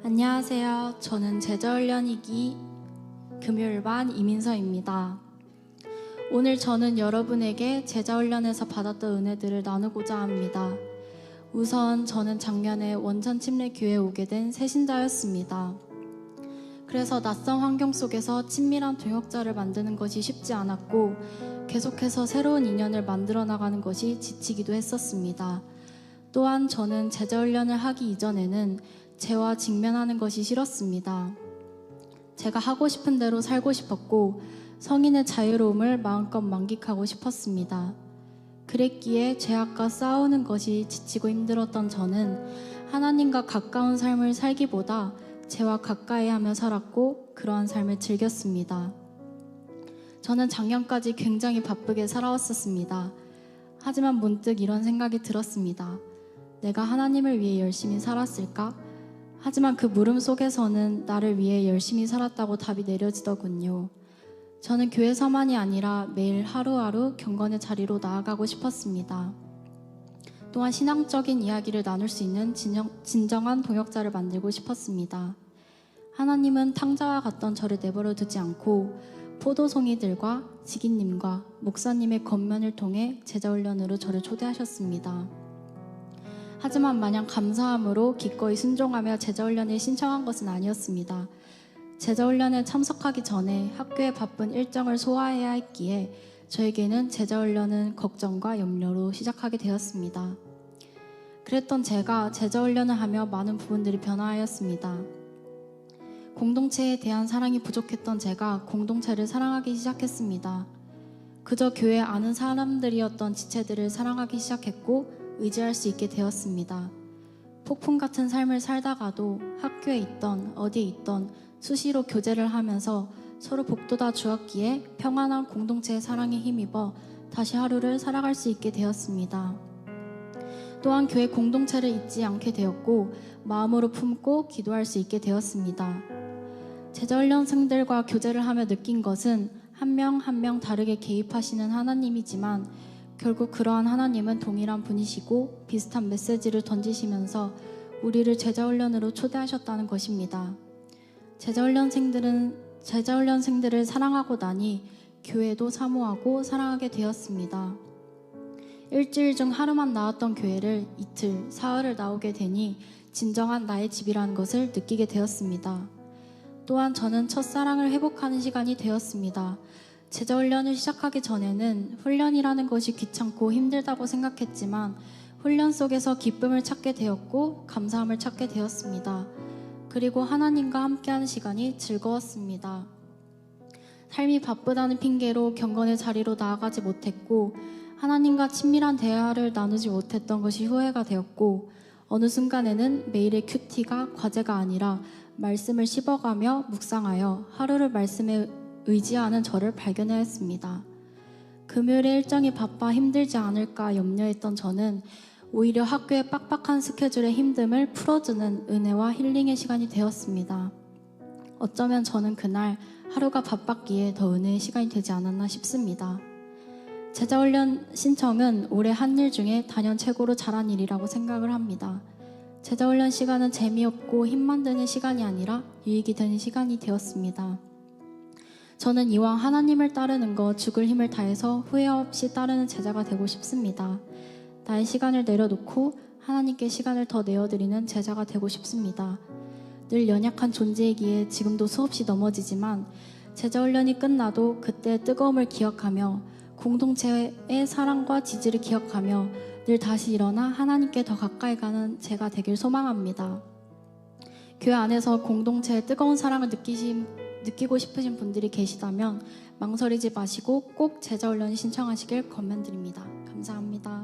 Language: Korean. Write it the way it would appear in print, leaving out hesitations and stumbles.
안녕하세요. 저는 제자훈련 2기 금요일반 이민서입니다. 오늘 저는 여러분에게 제자훈련에서 받았던 은혜들을 나누고자 합니다. 우선 저는 작년에 원천 침례 교회에 오게 된 새신자였습니다. 그래서 낯선 환경 속에서 친밀한 동역자를 만드는 것이 쉽지 않았고 계속해서 새로운 인연을 만들어 나가는 것이 지치기도 했었습니다. 또한 저는 제자훈련을 하기 이전에는 죄와 직면하는 것이 싫었습니다. 제가 하고 싶은 대로 살고 싶었고 성인의 자유로움을 마음껏 만끽하고 싶었습니다. 그랬기에 죄악과 싸우는 것이 지치고 힘들었던 저는 하나님과 가까운 삶을 살기보다 죄와 가까이 하며 살았고 그러한 삶을 즐겼습니다. 저는 작년까지 굉장히 바쁘게 살아왔었습니다. 하지만 문득 이런 생각이 들었습니다. 내가 하나님을 위해 열심히 살았을까? 하지만 그 물음 속에서는 나를 위해 열심히 살았다고 답이 내려지더군요. 저는 교회서만이 아니라 매일 하루하루 경건의 자리로 나아가고 싶었습니다. 또한 신앙적인 이야기를 나눌 수 있는 진정한 동역자를 만들고 싶었습니다. 하나님은 탕자와 같던 저를 내버려 두지 않고 포도송이들과 지기님과 목사님의 겉면을 통해 제자훈련으로 저를 초대하셨습니다. 하지만 마냥 감사함으로 기꺼이 순종하며 제자훈련을 신청한 것은 아니었습니다. 제자훈련에 참석하기 전에 학교의 바쁜 일정을 소화해야 했기에 저에게는 제자훈련은 걱정과 염려로 시작하게 되었습니다. 그랬던 제가 제자훈련을 하며 많은 부분들이 변화하였습니다. 공동체에 대한 사랑이 부족했던 제가 공동체를 사랑하기 시작했습니다. 그저 교회 아는 사람들이었던 지체들을 사랑하기 시작했고 의지할 수 있게 되었습니다. 폭풍 같은 삶을 살다가도 학교에 있던 어디에 있던 수시로 교제를 하면서 서로 복돋아 주었기에 평안한 공동체의 사랑에 힘입어 다시 하루를 살아갈 수 있게 되었습니다. 또한 교회 공동체를 잊지 않게 되었고 마음으로 품고 기도할 수 있게 되었습니다. 제자훈련생들과 교제를 하며 느낀 것은 한 명 한 명 다르게 개입하시는 하나님이지만 결국 그러한 하나님은 동일한 분이시고 비슷한 메시지를 던지시면서 우리를 제자훈련으로 초대하셨다는 것입니다. 제자훈련생들을 사랑하고 나니 교회도 사모하고 사랑하게 되었습니다. 일주일 중 하루만 나왔던 교회를 이틀, 사흘을 나오게 되니 진정한 나의 집이라는 것을 느끼게 되었습니다. 또한 저는 첫사랑을 회복하는 시간이 되었습니다. 제자훈련을 시작하기 전에는 훈련이라는 것이 귀찮고 힘들다고 생각했지만 훈련 속에서 기쁨을 찾게 되었고 감사함을 찾게 되었습니다. 그리고 하나님과 함께하는 시간이 즐거웠습니다. 삶이 바쁘다는 핑계로 경건의 자리로 나아가지 못했고 하나님과 친밀한 대화를 나누지 못했던 것이 후회가 되었고 어느 순간에는 매일의 큐티가 과제가 아니라 말씀을 씹어가며 묵상하여 하루를 말씀에 의지하는 저를 발견하였습니다. 금요일에 일정이 바빠 힘들지 않을까 염려했던 저는 오히려 학교의 빡빡한 스케줄의 힘듦을 풀어주는 은혜와 힐링의 시간이 되었습니다. 어쩌면 저는 그날 하루가 바빴기에 더 은혜의 시간이 되지 않았나 싶습니다. 제자훈련 신청은 올해 한 일 중에 단연 최고로 잘한 일이라고 생각을 합니다. 제자훈련 시간은 재미없고 힘만 드는 시간이 아니라 유익이 되는 시간이 되었습니다. 저는 이왕 하나님을 따르는 것 죽을 힘을 다해서 후회 없이 따르는 제자가 되고 싶습니다. 나의 시간을 내려놓고 하나님께 시간을 더 내어드리는 제자가 되고 싶습니다. 늘 연약한 존재이기에 지금도 수없이 넘어지지만 제자훈련이 끝나도 그때의 뜨거움을 기억하며 공동체의 사랑과 지지를 기억하며 늘 다시 일어나 하나님께 더 가까이 가는 제가 되길 소망합니다. 교회 안에서 공동체의 뜨거운 사랑을 느끼고 싶으신 분들이 계시다면 망설이지 마시고 꼭 제자훈련 신청하시길 권면드립니다. 감사합니다.